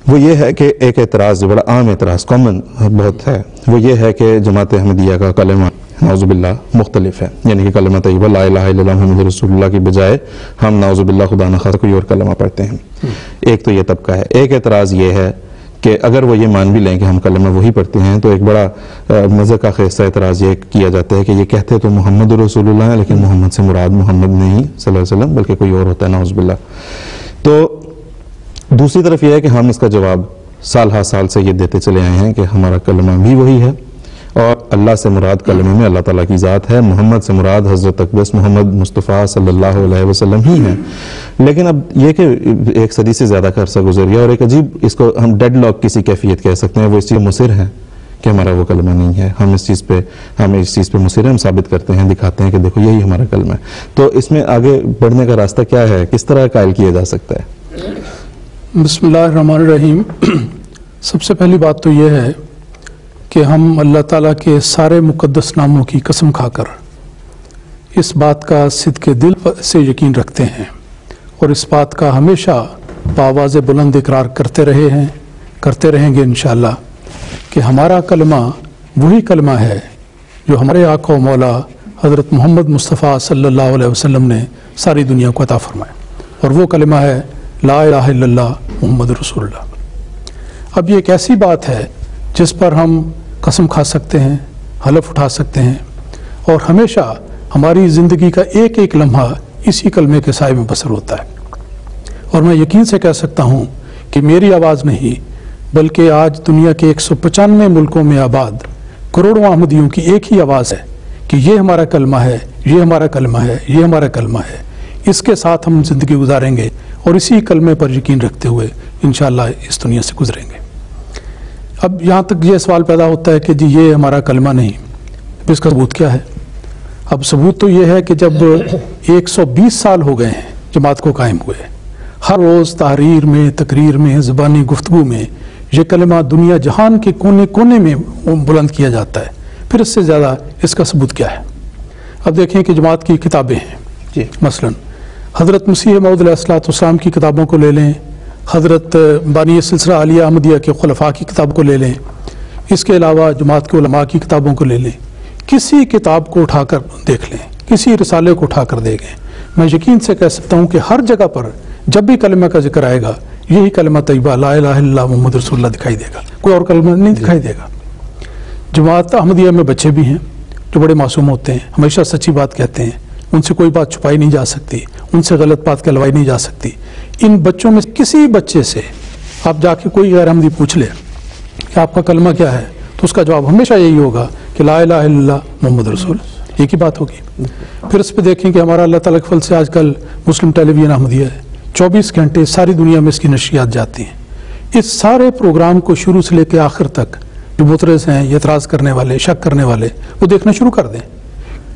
وہ یہ ہے کہ ایک اعتراض جو بڑا عام اعتراض کامن بہت ہے، وہ یہ ہے کہ جماعت احمدیہ کا کلمہ نعوذ باللہ مختلف ہے، یعنی کہ کلمہ طیبہ لا الہ الا اللہ محمد رسول اللہ کی بجائے ہم نعوذ باللہ خدا نخواستہ کوئی اور کلمہ پڑھتے ہیں۔ ایک تو یہ طبقہ ہے۔ ایک اعتراض یہ ہے کہ اگر وہ یہ مان بھی لیں کہ ہم کلمہ وہی پڑھتے ہیں تو ایک بڑا مزے کا خیزہ اعتراض یہ کیا جاتا ہے کہ یہ کہتے تو محمد رسول اللہ ہے، لیکن محمد سے مراد محمد نہیں صلی اللہ علیہ وسلم بلکہ کوئی اور ہوتا ہے نعوذ باللہ۔ تو دوسری طرف یہ ہے کہ ہم اس کا جواب سال ہر سال سے یہ دیتے چلے آئے ہیں کہ ہمارا کلمہ بھی وہی ہے، اور اللہ سے مراد کلمے میں اللہ تعالیٰ کی ذات ہے، محمد سے مراد حضرت اقدس محمد مصطفیٰ صلی اللہ علیہ وسلم ہی ہیں۔ لیکن اب یہ کہ ایک صدی سے زیادہ کا عرصہ گزر گیا اور ایک عجیب اس کو ہم ڈیڈ لاک کسی کیفیت کہہ سکتے ہیں، وہ اس چیز مصر ہیں کہ ہمارا وہ کلمہ نہیں ہے، ہم اس چیز پہ مصر ہیں، ہم ثابت کرتے ہیں، دکھاتے ہیں کہ دیکھو یہی ہمارا کلمہ ہے۔ تو اس میں آگے بڑھنے کا راستہ کیا ہے، کس طرح قائل کیا جا سکتا ہے؟ بسم اللہ الرحمن الرحیم۔ سب سے پہلی بات تو یہ ہے کہ ہم اللہ تعالیٰ کے سارے مقدس ناموں کی قسم کھا کر اس بات کا صدق دل سے یقین رکھتے ہیں اور اس بات کا ہمیشہ بآواز بلند اقرار کرتے رہیں گے انشاءاللہ کہ ہمارا کلمہ وہی کلمہ ہے جو ہمارے آقا و مولا حضرت محمد مصطفیٰ صلی اللہ علیہ وسلم نے ساری دنیا کو عطا فرمایا، اور وہ کلمہ ہے لا الہ الا اللہ محمد رسول اللہ۔ اب یہ ایک ایسی بات ہے جس پر ہم قسم کھا سکتے ہیں، حلف اٹھا سکتے ہیں، اور ہمیشہ ہماری زندگی کا ایک ایک لمحہ اسی کلمے کے سائے میں بسر ہوتا ہے۔ اور میں یقین سے کہہ سکتا ہوں کہ میری آواز نہیں بلکہ آج دنیا کے 195 ملکوں میں آباد کروڑوں احمدیوں کی ایک ہی آواز ہے کہ یہ ہمارا کلمہ ہے، یہ ہمارا کلمہ ہے، یہ ہمارا کلمہ ہے۔ اس کے ساتھ ہم زندگی گزاریں گے اور اسی کلمے پر یقین رکھتے ہوئے انشاءاللہ اس دنیا سے گزریں گے۔ اب یہاں تک یہ سوال پیدا ہوتا ہے کہ جی یہ ہمارا کلمہ نہیں، اب اس کا ثبوت کیا ہے؟ اب ثبوت تو یہ ہے کہ جب 120 سال ہو گئے ہیں جماعت کو قائم ہوئے، ہر روز تحریر میں، تقریر میں، زبانی گفتگو میں یہ کلمہ دنیا جہان کے کونے کونے میں بلند کیا جاتا ہے، پھر اس سے زیادہ اس کا ثبوت کیا ہے؟ اب دیکھیں کہ جماعت کی کتابیں ہیں، مثلا حضرت مسیح موعود علیہ السلام کی کتابوں کو لے لیں، حضرت بانی سلسلہ عالیہ احمدیہ کے خلفاء کی کتاب کو لے لیں، اس کے علاوہ جماعت کے علماء کی کتابوں کو لے لیں، کسی کتاب کو اٹھا کر دیکھ لیں، کسی رسالے کو اٹھا کر دیکھیں، میں یقین سے کہہ سکتا ہوں کہ ہر جگہ پر جب بھی کلمہ کا ذکر آئے گا یہی کلمہ طیبہ لا الہ الا اللہ محمد رسول اللہ دکھائی دے گا، کوئی اور کلمہ نہیں دکھائی دے گا۔ جماعت احمدیہ میں بچے بھی ہیں جو بڑے معصوم ہوتے ہیں، ہمیشہ سچی بات کہتے ہیں، ان سے کوئی بات چھپائی نہیں جا سکتی، ان سے غلط بات کہلوائی نہیں جا سکتی۔ ان بچوں میں کسی بچے سے آپ جا کے کوئی غیر احمدی پوچھ لے کہ آپ کا کلمہ کیا ہے تو اس کا جواب ہمیشہ یہی ہوگا کہ لا الہ الا اللہ محمد رسول، ایک ہی بات ہوگی۔ پھر اس پہ دیکھیں کہ ہمارا اللہ تعالیٰ کے فضل سے آج کل مسلم ٹیلی ویژن احمدیہ ہے، 24 گھنٹے ساری دنیا میں اس کی نشریات جاتی ہیں۔ اس سارے پروگرام کو شروع سے لے کے آخر تک جو معترض ہیں، اعتراض کرنے والے، شک کرنے والے، وہ دیکھنا شروع کر دیں۔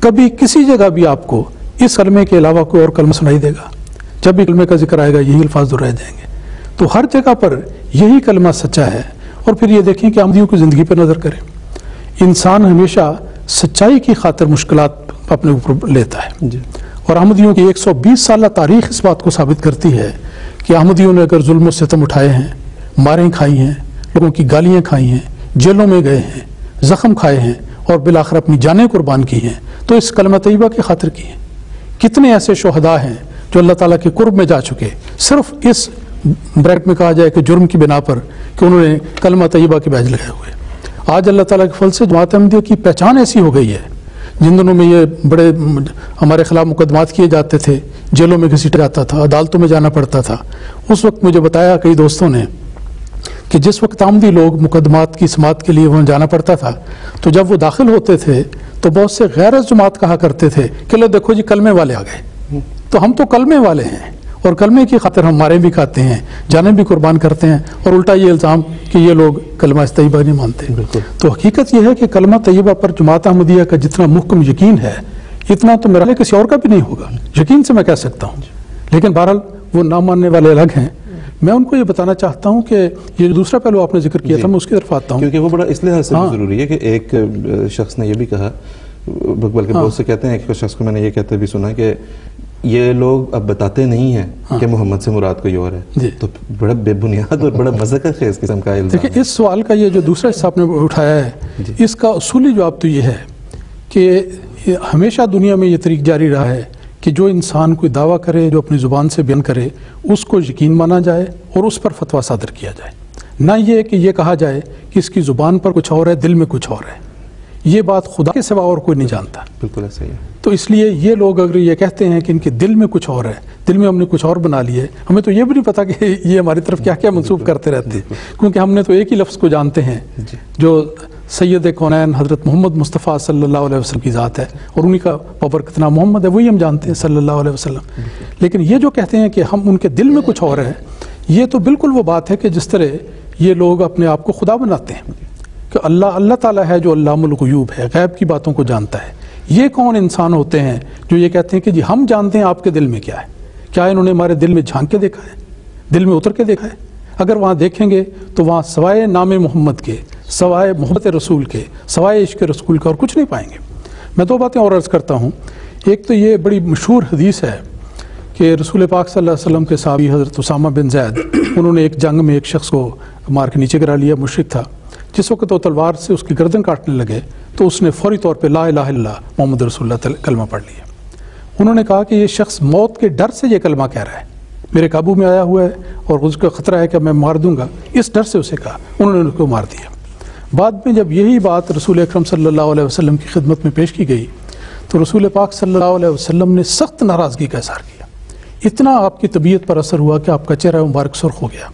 کبھی کسی جگہ بھی آپ کو اس کلمے کے علاوہ کوئی اور کلمہ سنائی دے گا؟ جب بھی کلمے کا ذکر آئے گا یہی الفاظ دور رہ جائیں گے۔ تو ہر جگہ پر یہی کلمہ سچا ہے۔ اور پھر یہ دیکھیں کہ احمدیوں کی زندگی پہ نظر کریں، انسان ہمیشہ سچائی کی خاطر مشکلات اپنے اوپر لیتا ہے، اور احمدیوں کی 120 سالہ تاریخ اس بات کو ثابت کرتی ہے کہ احمدیوں نے اگر ظلم و ستم اٹھائے ہیں، ماریں کھائی ہیں، لوگوں کی گالیاں کھائی ہیں، جیلوں میں گئے ہیں، زخم کھائے ہیں، اور بالآخر اپنی جانیں قربان کی ہیں، تو اس کلمہ طیبہ کی خاطر کی ہیں۔ کتنے ایسے شہداء ہیں جو اللہ تعالیٰ کے قرب میں جا چکے، صرف اس بریکٹ میں کہا جائے کہ جرم کی بنا پر کہ انہوں نے کلمہ طیبہ کے بیج لگائے ہوئے۔ آج اللہ تعالیٰ کے فضل سے جماعت احمدیہ کی پہچان ایسی ہو گئی ہے، جن دنوں میں یہ بڑے ہمارے خلاف مقدمات کیے جاتے تھے، جیلوں میں گھسیٹا جاتا تھا، عدالتوں میں جانا پڑتا تھا، اس وقت مجھے بتایا کئی دوستوں نے کہ جس وقت احمدی لوگ مقدمات کی سماعت کے لیے وہاں جانا پڑتا تھا تو جب وہ داخل ہوتے تھے تو بہت سے غیر جماعت کہا کرتے تھے کہ لو دیکھو جی کلمے والے آ گئے، تو ہم تو کلمے والے ہیں اور کلمے کی خاطر ہم مارے بھی کھاتے ہیں، جانیں بھی قربان کرتے ہیں، اور الٹا یہ الزام کہ یہ لوگ کلمہ طیبہ نہیں مانتے۔ تو حقیقت یہ ہے کہ کلمہ طیبہ پر جماعت احمدیہ کا جتنا محکم یقین ہے اتنا تو میرا کسی اور کا بھی نہیں ہوگا، یقین سے میں کہہ سکتا ہوں۔ لیکن بہرحال وہ نہ ماننے والے الگ ہیں۔ میں ان کو یہ بتانا چاہتا ہوں کہ یہ دوسرا پہلو آپ نے ذکر کیا تھا، میں اس کی طرف آتا ہوں، کیونکہ وہ بڑا اس لحاظ سے ضروری ہے کہ ایک شخص نے یہ بھی کہا، بلکہ بہت سے کہتے ہیں، ایک شخص کو میں نے یہ کہتے بھی سنا کہ یہ لوگ اب بتاتے نہیں ہیں کہ محمد سے مراد کوئی اور ہے، تو بڑا بے بنیاد اور بڑا مذہب خیز قسم کا الزام ہے۔ دیکھیں اس سوال کا یہ جو دوسرا حصہ آپ نے اٹھایا ہے، اس کا اصولی جواب تو یہ ہے کہ ہمیشہ دنیا میں یہ طریق جاری رہا ہے کہ جو انسان کوئی دعویٰ کرے، جو اپنی زبان سے بیان کرے، اس کو یقین مانا جائے اور اس پر فتویٰ صادر کیا جائے، نہ یہ کہ یہ کہا جائے کہ اس کی زبان پر کچھ اور ہے، دل میں کچھ اور ہے۔ یہ بات خدا کے سوا اور کوئی نہیں جانتا۔ بالکل ایسا ہی ہے۔ تو اس لیے یہ لوگ اگر یہ کہتے ہیں کہ ان کے دل میں کچھ اور ہے، دل میں ہم نے کچھ اور بنا لیے، ہمیں تو یہ بھی نہیں پتا کہ یہ ہماری طرف کیا کیا منسوب کرتے رہتے ہیں، کیونکہ ہم نے تو ایک ہی لفظ کو جانتے ہیں جو سید کونین حضرت محمد مصطفیٰ صلی اللہ علیہ وسلم کی ذات ہے، اور انہی کا بابرکت نام محمد ہے، وہی ہم جانتے ہیں صلی اللہ علیہ وسلم۔ لیکن یہ جو کہتے ہیں کہ ہم ان کے دل میں کچھ اور ہے، یہ تو بالکل وہ بات ہے کہ جس طرح یہ لوگ اپنے آپ کو خدا بناتے ہیں کہ اللہ تعالیٰ ہے جو علام الغیوب ہے، غیب کی باتوں کو جانتا ہے۔ یہ کون انسان ہوتے ہیں جو یہ کہتے ہیں کہ جی ہم جانتے ہیں آپ کے دل میں کیا ہے؟ کیا انہوں نے ہمارے دل میں جھانک کے دیکھا ہے، دل میں اتر کے دیکھا ہے؟ اگر وہاں دیکھیں گے تو وہاں سوائے نام محمد کے، سوائے محبت رسول کے، سوائے عشق رسول کا اور کچھ نہیں پائیں گے۔ میں دو باتیں اور عرض کرتا ہوں۔ ایک تو یہ بڑی مشہور حدیث ہے کہ رسول پاک صلی اللہ علیہ وسلم کے صحابی حضرت اسامہ بن زید، انہوں نے ایک جنگ میں ایک شخص کو مار کے نیچے گرا لیا، مشرک تھا۔ جس وقت وہ تلوار سے اس کی گردن کاٹنے لگے تو اس نے فوری طور پہ لا الہ الا اللہ محمد رسول اللہ کلمہ پڑھ لیا۔ انہوں نے کہا کہ یہ شخص موت کے ڈر سے یہ کلمہ کہہ رہا ہے، میرے قابو میں آیا ہوا ہے اور اس کا خطرہ ہے کہ میں مار دوں گا، اس ڈر سے اسے کہا، انہوں نے اس کو مار دیا۔ بعد میں جب یہی بات رسول اکرم صلی اللہ علیہ وسلم کی خدمت میں پیش کی گئی تو رسول پاک صلی اللہ علیہ وسلم نے سخت ناراضگی کا اظہار کیا۔ اتنا آپ کی طبیعت پر اثر ہوا کہ آپ کا چہرہ مبارک سرخ ہو گیا،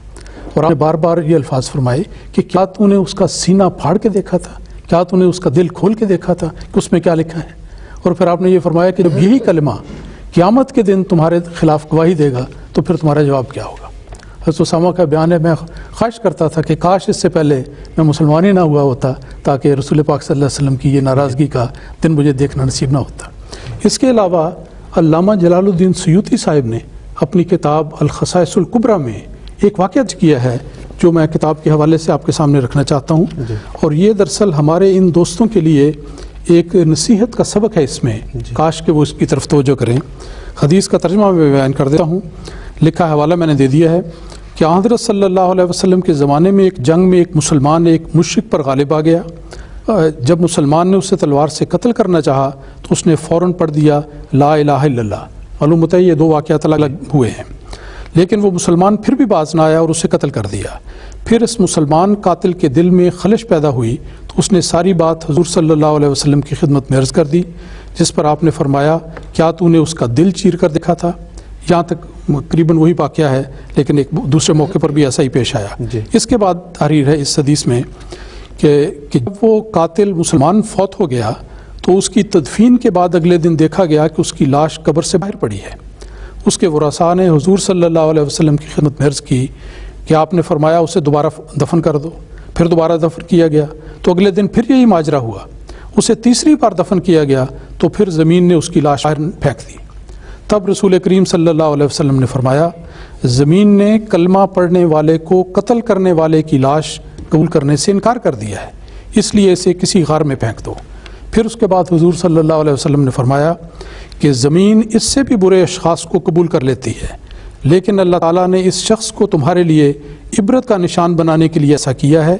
اور آپ نے بار بار یہ الفاظ فرمائے کہ کیا تو نے اس کا سینہ پھاڑ کے دیکھا تھا، کیا تو نے اس کا دل کھول کے دیکھا تھا کہ اس میں کیا لکھا ہے؟ اور پھر آپ نے یہ فرمایا کہ جب یہی کلمہ قیامت کے دن تمہارے خلاف گواہی دے گا تو پھر تمہارا جواب کیا ہوگا؟ حضرت اسامہ کا بیان ہے، میں خواہش کرتا تھا کہ کاش اس سے پہلے میں مسلمان ہی نہ ہوا ہوتا تاکہ رسول پاک صلی اللہ علیہ وسلم کی یہ ناراضگی کا دن مجھے دیکھنا نصیب نہ ہوتا۔ اس کے علاوہ علامہ جلال الدین سیوطی صاحب نے اپنی کتاب الخصائص الکبریٰ میں ایک واقعہ کیا ہے جو میں کتاب کے حوالے سے آپ کے سامنے رکھنا چاہتا ہوں، اور یہ دراصل ہمارے ان دوستوں کے لیے ایک نصیحت کا سبق ہے اس میں، کاش کہ وہ اس کی طرف توجہ کریں۔ حدیث کا ترجمہ میں بیان کر دیتا ہوں، لکھا حوالہ میں نے دے دیا ہے کہ حضرت صلی اللہ علیہ وسلم کے زمانے میں ایک جنگ میں ایک مسلمان ایک مشرک پر غالب آ گیا۔ جب مسلمان نے اسے تلوار سے قتل کرنا چاہا تو اس نے فوراً پڑھ دیا لا الہ الا اللہ۔ معلوم ہوتا ہے یہ دو واقعات الگ الگ ہوئے ہیں، لیکن وہ مسلمان پھر بھی باز نہ آیا اور اسے قتل کر دیا۔ پھر اس مسلمان قاتل کے دل میں خلش پیدا ہوئی تو اس نے ساری بات حضور صلی اللہ علیہ وسلم کی خدمت میں عرض کر دی، جس پر آپ نے فرمایا کیا تو نے اس کا دل چیر کر دیکھا تھا؟ یہاں تک قریباً وہی واقعہ ہے، لیکن ایک دوسرے موقع پر بھی ایسا ہی پیش آیا۔ اس کے بعد تحریر ہے اس حدیث میں کہ جب وہ قاتل مسلمان فوت ہو گیا تو اس کی تدفین کے بعد اگلے دن دیکھا گیا کہ اس کی لاش قبر سے باہر پڑی ہے۔ اس کے ورثاء نے حضور صلی اللہ علیہ وسلم کی خدمت میں عرض کی کہ آپ نے فرمایا اسے دوبارہ دفن کر دو۔ پھر دوبارہ دفن کیا گیا تو اگلے دن پھر یہی ماجرا ہوا، اسے تیسری بار دفن کیا گیا تو پھر زمین نے اس کی لاش باہر پھینک دی۔ تب رسول کریم صلی اللہ علیہ وسلم نے فرمایا زمین نے کلمہ پڑھنے والے کو قتل کرنے والے کی لاش قبول کرنے سے انکار کر دیا ہے، اس لیے اسے کسی غار میں پھینک دو۔ پھر اس کے بعد حضور صلی اللہ علیہ وسلم نے فرمایا کہ زمین اس سے بھی برے اشخاص کو قبول کر لیتی ہے، لیکن اللہ تعالیٰ نے اس شخص کو تمہارے لیے عبرت کا نشان بنانے کے لیے ایسا کیا ہے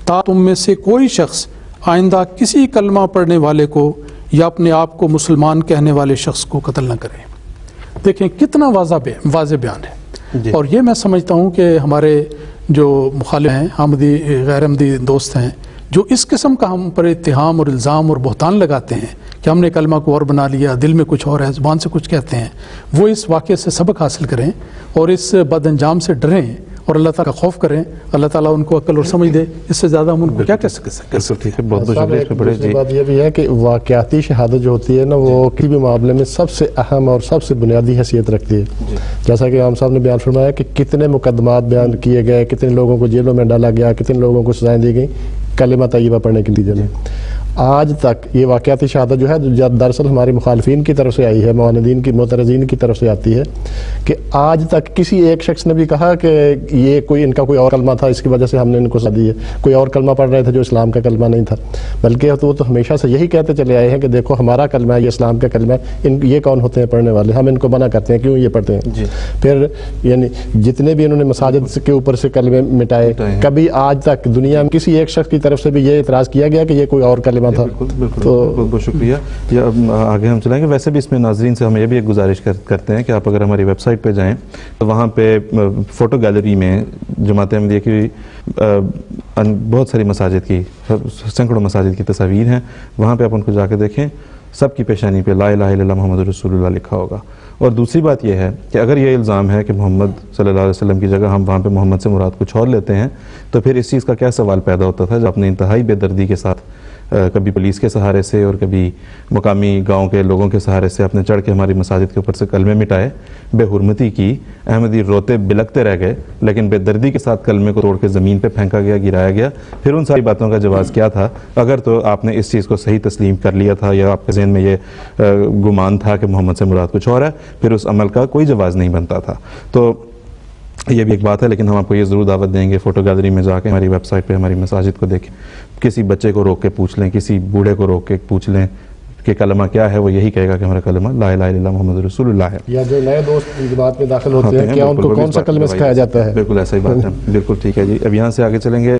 تا تم میں سے کوئی شخص آئندہ کسی کلمہ پڑھنے والے کو یا اپنے آپ کو مسلمان کہنے والے شخص کو قتل نہ کرے۔ دیکھیں کتنا واضح بیان ہے، اور یہ میں سمجھتا ہوں کہ ہمارے جو مخالف ہیں، احمدی غیر احمدی دوست ہیں، جو اس قسم کا ہم پر اتہام اور الزام اور بہتان لگاتے ہیں کہ ہم نے کلمہ کو اور بنا لیا، دل میں کچھ اور ہے، زبان سے کچھ کہتے ہیں، وہ اس واقعے سے سبق حاصل کریں اور اس بد انجام سے ڈریں اور اللہ تعالیٰ کا خوف کریں۔ اللہ تعالیٰ ان کو عقل اور سمجھ دے، اس سے زیادہ ہم ان کو کیا کہہ سکتے ہیں۔ بہت دوسری بات یہ بھی ہے کہ واقعاتی شہادت جو ہوتی ہے نا، وہ کسی بھی معاملے میں سب سے اہم اور سب سے بنیادی حیثیت رکھتی ہے۔ جیسا کہ امام صاحب نے بیان فرمایا کہ کتنے مقدمات بیان کیے گئے، کتنے لوگوں کو جیلوں میں ڈالا گیا، کتنے لوگوں کو سزائیں دی گئیں کلمہ طیبہ پڑھنے کے نتیجے میں۔ آج تک یہ واقعاتی شہادت جو ہے دراصل ہماری مخالفین کی طرف سے آئی ہے، معاندین کی معترضین کی طرف سے آتی ہے، کہ آج تک کسی ایک شخص نے بھی کہا کہ یہ کوئی ان کا کوئی اور کلمہ تھا اس کی وجہ سے ہم نے ان کو سزا دی ہے، کوئی اور کلمہ پڑھ رہے تھے جو اسلام کا کلمہ نہیں تھا، بلکہ وہ تو ہمیشہ سے یہی کہتے چلے آئے ہیں کہ دیکھو ہمارا کلمہ ہے، یہ اسلام کا کلمہ ہے، یہ کون ہوتے ہیں پڑھنے والے، ہم ان کو منع کرتے ہیں، کیوں یہ پڑھتے ہیں؟ پھر یعنی جتنے بھی انہوں نے مساجد کے اوپر سے کلمے مٹائے، کبھی آج تک دنیا میں کسی ایک شخص کی طرف سے بھی یہ اعتراض کیا گیا کہ یہ کوئی اور کلمہ تھا؟ تو بہت بہت شکریہ. آگے ہم چلائیں گے. ویسے بھی اس میں ناظرین سے ہم یہ بھی ایک گزارش کرتے ہیں کہ آپ اگر ہماری ویب سائٹ پہ جائیں تو وہاں پہ فوٹو گیلری میں جماعت احمدیہ کی بہت ساری مساجد کی، سینکڑوں مساجد کی تصاویر ہیں. وہاں پہ آپ ان کو جا کے دیکھیں، سب کی پیشانی پہ لا الہ الا اللہ محمد رسول اللہ لکھا ہوگا. اور دوسری بات یہ ہے کہ اگر یہ الزام ہے کہ محمد صلی اللہ علیہ وسلم کی جگہ ہم وہاں پہ محمد سے مراد کچھ اور لیتے ہیں، تو پھر اس چیز کا کیا سوال پیدا ہوتا تھا جب اپنے انتہائی بے دردی کے ساتھ کبھی پولیس کے سہارے سے اور کبھی مقامی گاؤں کے لوگوں کے سہارے سے اپنے چڑھ کے ہماری مساجد کے اوپر سے کلمے مٹائے، بے حرمتی کی، احمدی روتے بلکتے رہ گئے، لیکن بے دردی کے ساتھ کلمے کو توڑ کے زمین پہ پھینکا گیا، گرایا گیا. پھر ان ساری باتوں کا جواز کیا تھا؟ اگر تو آپ نے اس چیز کو صحیح تسلیم کر لیا تھا یا آپ کے ذہن میں یہ گمان تھا کہ محمد سے مراد کچھ اور ہے، پھر اس عمل کا کوئی جواز نہیں بنتا تھا. تو یہ بھی ایک بات ہے. لیکن ہم آپ کو یہ ضرور دعوت دیں گے فوٹو گیلری میں جا کے ہماری ویب سائٹ پہ ہماری مساجد کو دیکھیں، کسی بچے کو روک کے پوچھ لیں، کسی بوڑھے کو روک کے پوچھ لیں کہ کلمہ کیا ہے، وہ یہی کہے گا کہ ہمارا کلمہ لا الہ الا اللہ محمد رسول اللہ ہے. یا جو نئے دوست جماعت میں داخل ہوتے ہیں، کیا ان کو کون سا کلمہ سکھایا جاتا ہے؟ بالکل ایسا ہی بات ہے. بالکل ٹھیک ہے جی. اب یہاں سے آگے چلیں گے.